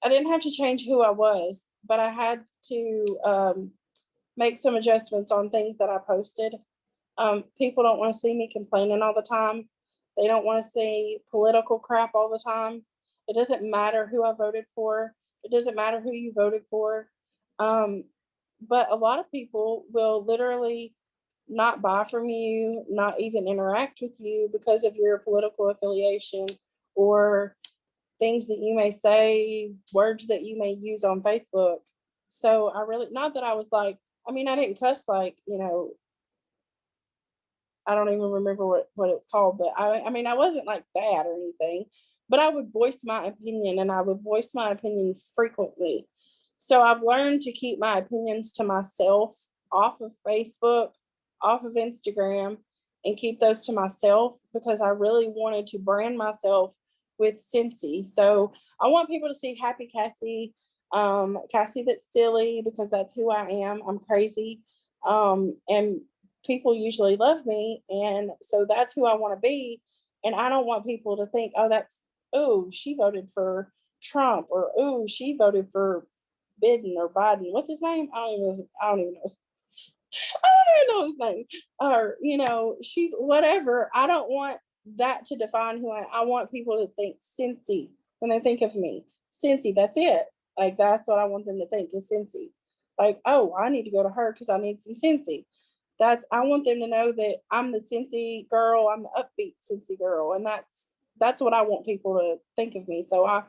didn't have to change who I was, but I had to make some adjustments on things that I posted. People don't want to see me complaining all the time. They don't want to see political crap all the time. It doesn't matter who I voted for. It doesn't matter who you voted for. But a lot of people will literally not buy from you, not even interact with you because of your political affiliation or things that you may say, words that you may use on Facebook. So I really, not that I was like, I mean, I didn't cuss like, you know, I don't even remember what it's called, but I mean, I wasn't like that or anything, but I would voice my opinion and I would voice my opinion frequently. So I've learned to keep my opinions to myself off of Facebook, off of Instagram, and keep those to myself because I really wanted to brand myself with Scentsy. So I want people to see happy Cassie, Cassie that's silly because that's who I am. I'm crazy. And people usually love me. And so that's who I want to be. And I don't want people to think, oh, she voted for Trump, or oh, she voted for Biden or Biden. What's his name? I don't even know. I don't even know his name. Or, you know, she's whatever. I don't want that to define who I want people to think Scentsy when they think of me. Scentsy, that's it. Like, that's what I want them to think is Scentsy. Like, oh, I need to go to her because I need some Scentsy. I want them to know that I'm the Scentsy girl. I'm the upbeat Scentsy girl. And that's what I want people to think of me. So I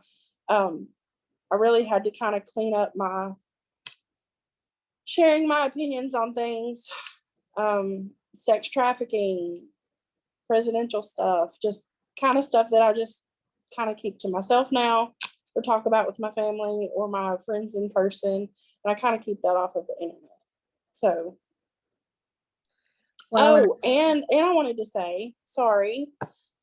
really had to kind of clean up my sharing my opinions on things, sex trafficking, presidential stuff, just kind of stuff that I just kind of keep to myself now or talk about with my family or my friends in person. And I kind of keep that off of the internet. So, and I wanted to say, sorry,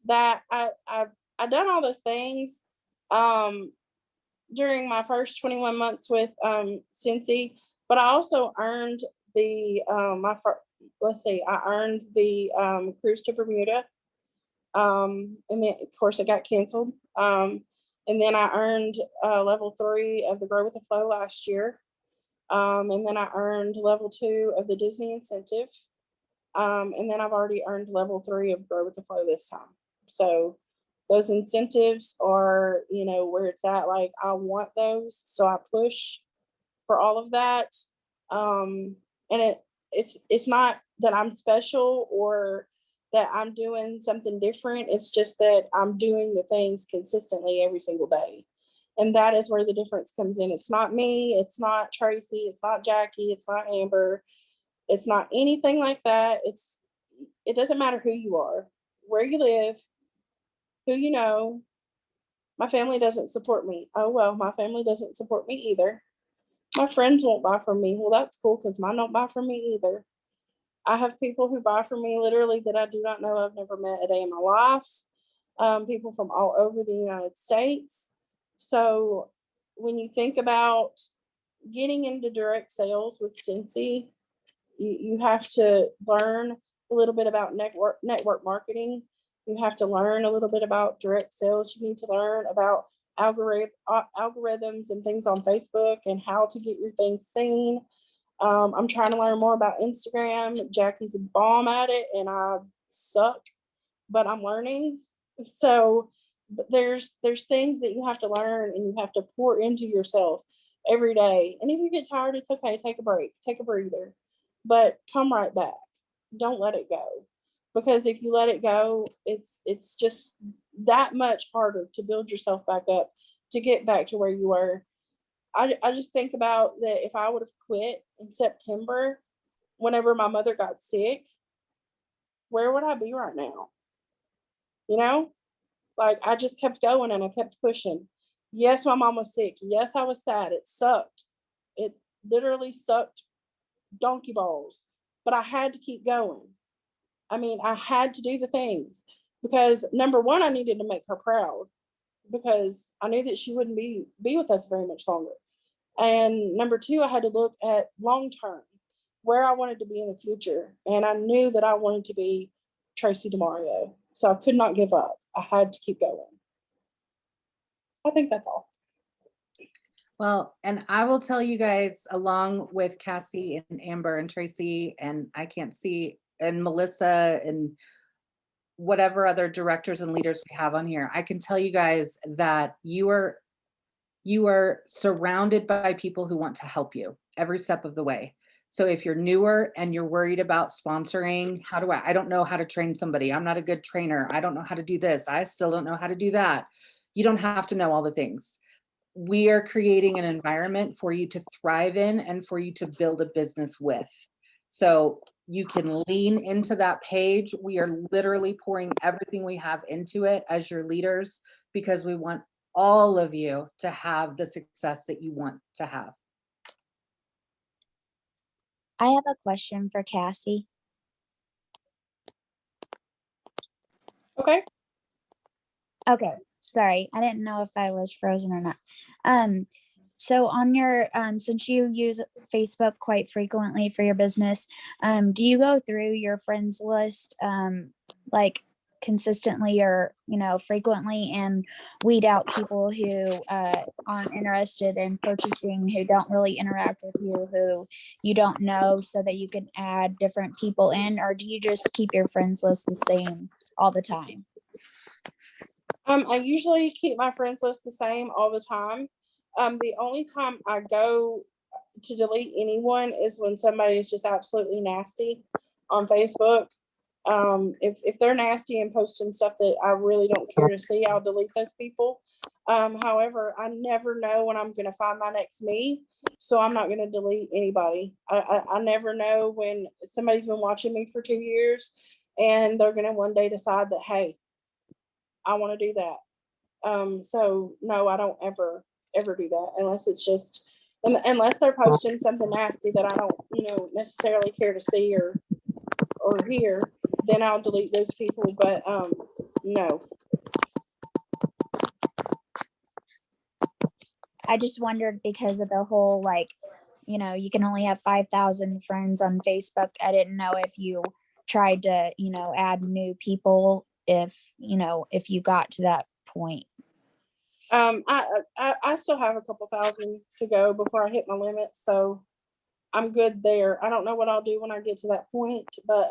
that I've done all those things during my first 21 months with Scentsy, but I also earned the I earned the cruise to Bermuda, and then of course it got canceled. And then I earned level 3 of the Grow with the Flow last year, and then I earned level 2 of the Disney incentive, and then I've already earned level 3 of Grow with the Flow this time. So those incentives are, you know, where it's at. Like, I want those, so I push for all of that. And it's not that I'm special or that I'm doing something different. It's just that I'm doing the things consistently every single day. And that is where the difference comes in. It's not me. It's not Tracy. It's not Jackie. It's not Amber. It's not anything like that. It doesn't matter who you are, where you live, who you know. My family doesn't support me. Oh, well, my family doesn't support me either. My friends won't buy from me. Well, that's cool because mine don't buy from me either. I have people who buy from me literally that I do not know. I've never met a day in my life. People from all over the United States. So when you think about getting into direct sales with Scentsy, you have to learn a little bit about network marketing. You have to learn a little bit about direct sales. You need to learn about algorithms and things on Facebook and how to get your things seen. I'm trying to learn more about Instagram. Jackie's a bomb at it and I suck, but I'm learning. So there's things that you have to learn and you have to pour into yourself every day. And if you get tired, it's okay. Take a break, take a breather, but come right back. Don't let it go. Because if you let it go, it's just that much harder to build yourself back up, to get back to where you were. I just think about that if I would have quit in September, whenever my mother got sick, where would I be right now? You know, like I just kept going and I kept pushing. Yes, my mom was sick. Yes, I was sad. It sucked. It literally sucked donkey balls, but I had to keep going. I mean, I had to do the things because number one, I needed to make her proud because I knew that she wouldn't be with us very much longer. And number two, I had to look at long term, where I wanted to be in the future. And I knew that I wanted to be Tracy DeMario. So I could not give up. I had to keep going. I think that's all. Well, and I will tell you guys, along with Cassie and Amber and Tracy, and I can't see, and Melissa and whatever other directors and leaders we have on here, I can tell you guys that you are surrounded by people who want to help you every step of the way. So if you're newer and you're worried about sponsoring, I don't know how to train somebody. I'm not a good trainer. I don't know how to do this. I still don't know how to do that. You don't have to know all the things. We are creating an environment for you to thrive in and for you to build a business with. So you can lean into that page. We are literally pouring everything we have into it as your leaders because we want all of you to have the success that you want to have. I have a question for Cassie. Okay. Okay, sorry. I didn't know if I was frozen or not. So on your, since you use Facebook quite frequently for your business, do you go through your friends list, like consistently or, frequently and weed out people who aren't interested in purchasing, who don't really interact with you, who you don't know, so that you can add different people in? Or do you just keep your friends list the same all the time? I usually keep my friends list the same all the time. The only time I go to delete anyone is when somebody is just absolutely nasty on Facebook. If they're nasty and posting stuff that I really don't care to see, I'll delete those people. However, I never know when I'm going to find my next me, so I'm not going to delete anybody. I never know when somebody's been watching me for 2 years and they're going to one day decide that, hey, I want to do that. So no, I don't ever do that unless it's just unless they're posting something nasty that I don't, necessarily care to see or hear, then I'll delete those people. But no. I just wondered because of the whole, you can only have 5,000 friends on Facebook. I didn't know if you tried to, add new people if you got to that point. I still have a couple thousand to go before I hit my limit, so I'm good there. I don't know what I'll do when I get to that point, but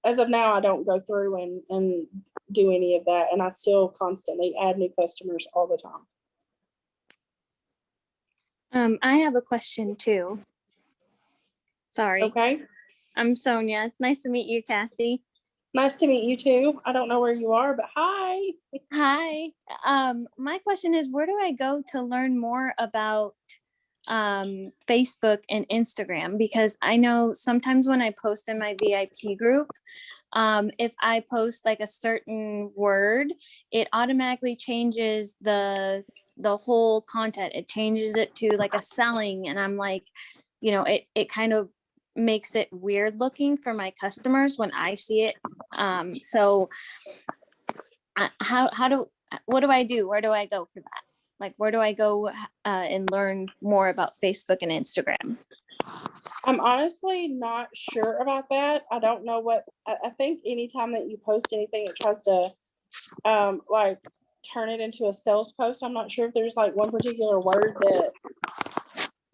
as of now, I don't go through and do any of that, and I still constantly add new customers all the time. I have a question too. Sorry. Okay. I'm Sonia. It's nice to meet you, Cassie. Nice to meet you too. I don't know where you are, but hi. Hi. My question is, where do I go to learn more about Facebook and Instagram? Because I know sometimes when I post in my VIP group, if I post like a certain word, it automatically changes the whole content. It changes it to like a selling, and I'm like, it kind of makes it weird looking for my customers when I see it. So what do I do? Where do I go for that? Like, where do I go and learn more about Facebook and Instagram? I'm honestly not sure about that. I don't know what, I think anytime that you post anything, it tries to like turn it into a sales post. I'm not sure if there's like one particular word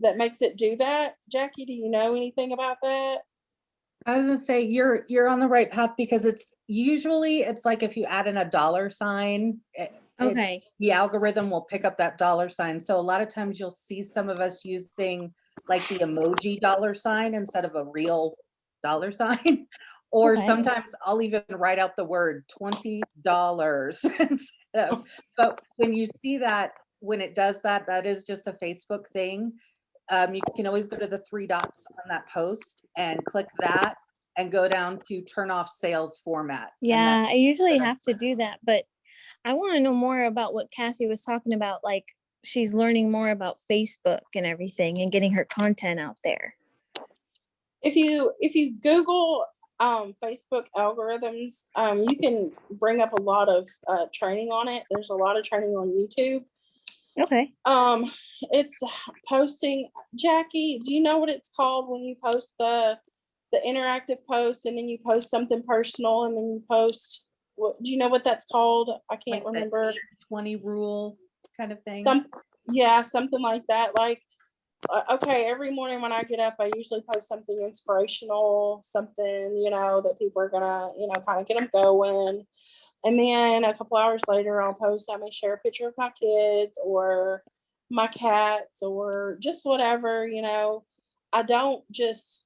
that makes it do that. Jackie, do you know anything about that? I was gonna say you're on the right path, because it's like if you add in a dollar sign, Okay. the algorithm will pick up that dollar sign. So a lot of times you'll see some of us using like the emoji dollar sign instead of a real dollar sign. Or Okay. sometimes I'll even write out the word $20 instead of, but when you see that, when it does that, that is just a Facebook thing. You can always go to the 3 dots on that post and click that and go down to turn off sales format. Yeah, I usually have to do that, but I want to know more about what Cassie was talking about. Like, she's learning more about Facebook and everything and getting her content out there. If you Google Facebook algorithms, you can bring up a lot of training on it. There's a lot of training on YouTube. Okay. It's posting. Jackie, do you know what it's called when you post the interactive post and then you post something personal and then you post, what do you know what that's called? I can't like remember. 20 rule kind of thing. Something like that. Like, okay, every morning when I get up, I usually post something inspirational, something, that people are gonna, kind of get them going. And then a couple hours later, I'll post, I may share a picture of my kids or my cats or just whatever, I don't just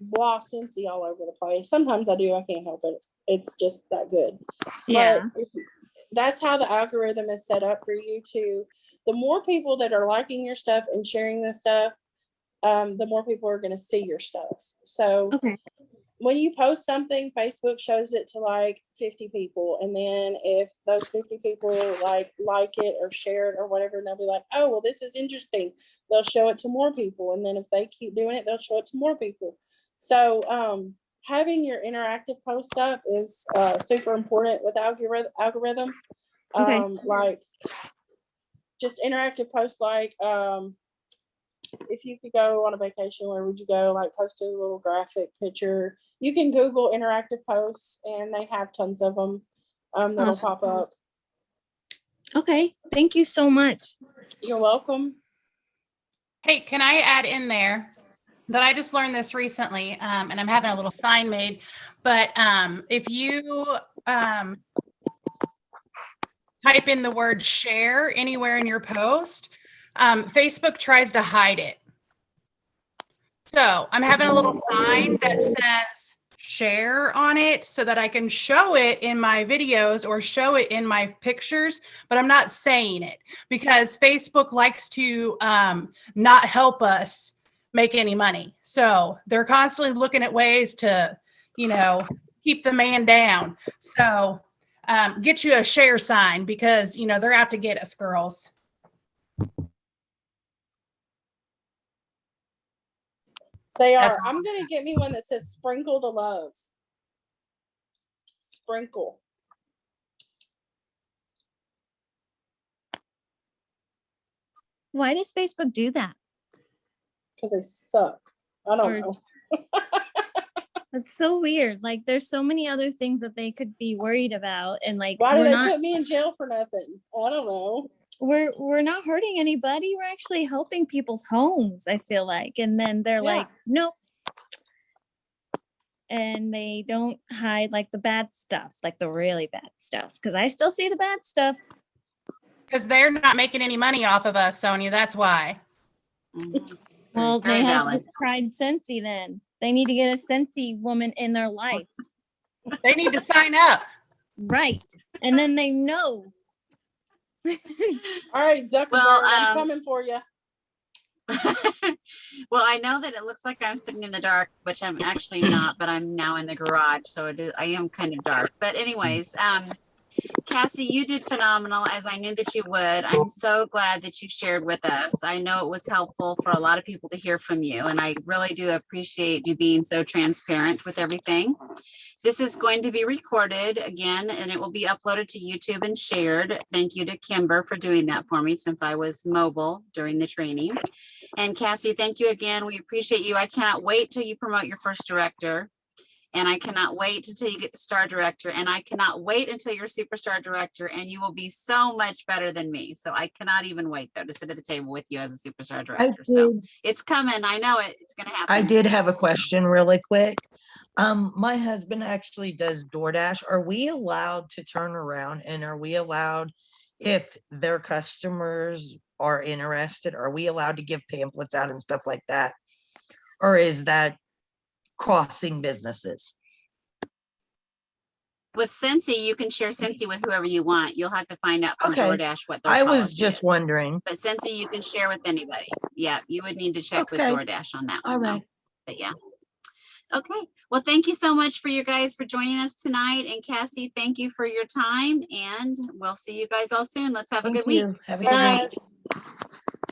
blah Scentsy all over the place. Sometimes I do, I can't help it. It's just that good. Yeah. But that's how the algorithm is set up for you to, the more people that are liking your stuff and sharing this stuff, the more people are going to see your stuff. So Okay. when you post something, Facebook shows it to like 50 people. And then if those 50 people like it or share it or whatever, and they'll be like, oh, well, this is interesting. They'll show it to more people. And then if they keep doing it, they'll show it to more people. So having your interactive posts up is super important with algorithm. Okay. Like just interactive posts, like if you could go on a vacation, where would you go? Like post a little graphic picture. You can Google interactive posts and they have tons of them that'll Awesome. pop up. Okay. Thank you so much. You're welcome. Hey, can I add in there that I just learned this recently, and I'm having a little sign made, but if you type in the word share anywhere in your post, Facebook tries to hide it. So I'm having a little sign that says share on it so that I can show it in my videos or show it in my pictures, but I'm not saying it because Facebook likes to not help us make any money. So they're constantly looking at ways to, keep the man down. So get you a share sign because, they're out to get us, girls. They are. I'm going to get me one that says sprinkle the love. Sprinkle. Why does Facebook do that? Because they suck. I don't know. That's so weird. Like, there's so many other things that they could be worried about, and like, why did they put me in jail for nothing? I don't know. We're not hurting anybody. We're actually helping people's homes, I feel like. And then they're like, nope. And they don't hide like the bad stuff, like the really bad stuff. Because I still see the bad stuff. Because they're not making any money off of us, Sonia. That's why. Well, Very they have valid. tried Scentsy then. They need to get a Scentsy woman in their life. They need to sign up. Right. And then they know. All right, Zuckerberg, Well, I'm coming for you. Well, I know that it looks like I'm sitting in the dark, which I'm actually not, but I'm now in the garage, so it is, I am kind of dark. But anyways, Cassie, you did phenomenal, as I knew that you would. I'm so glad that you shared with us. I know it was helpful for a lot of people to hear from you, and I really do appreciate you being so transparent with everything. This is going to be recorded again, and it will be uploaded to YouTube and shared. Thank you to Kimber for doing that for me, since I was mobile during the training. And Cassie, thank you again. We appreciate you. I cannot wait till you promote your first director. And I cannot wait until you get the star director. And I cannot wait until you're superstar director. And you will be so much better than me. So I cannot even wait, though, to sit at the table with you as a superstar director. So it's coming. I know it. It's going to happen. I did have a question really quick. My husband actually does DoorDash. Are we allowed to turn around, and are we allowed, if their customers are interested, are we allowed to give pamphlets out and stuff like that? Or is that crossing businesses? With Scentsy, you can share Scentsy with whoever you want. You'll have to find out from Okay. DoorDash what their I was policy just is. wondering. But Scentsy, you can share with anybody. Yeah, you would need to check with Okay. DoorDash on that one. All though. right. But yeah. Okay. Well, thank you so much for you guys for joining us tonight. And Cassie, thank you for your time. And we'll see you guys all soon. Let's have a Thank good week. you. Have a Good good night. week.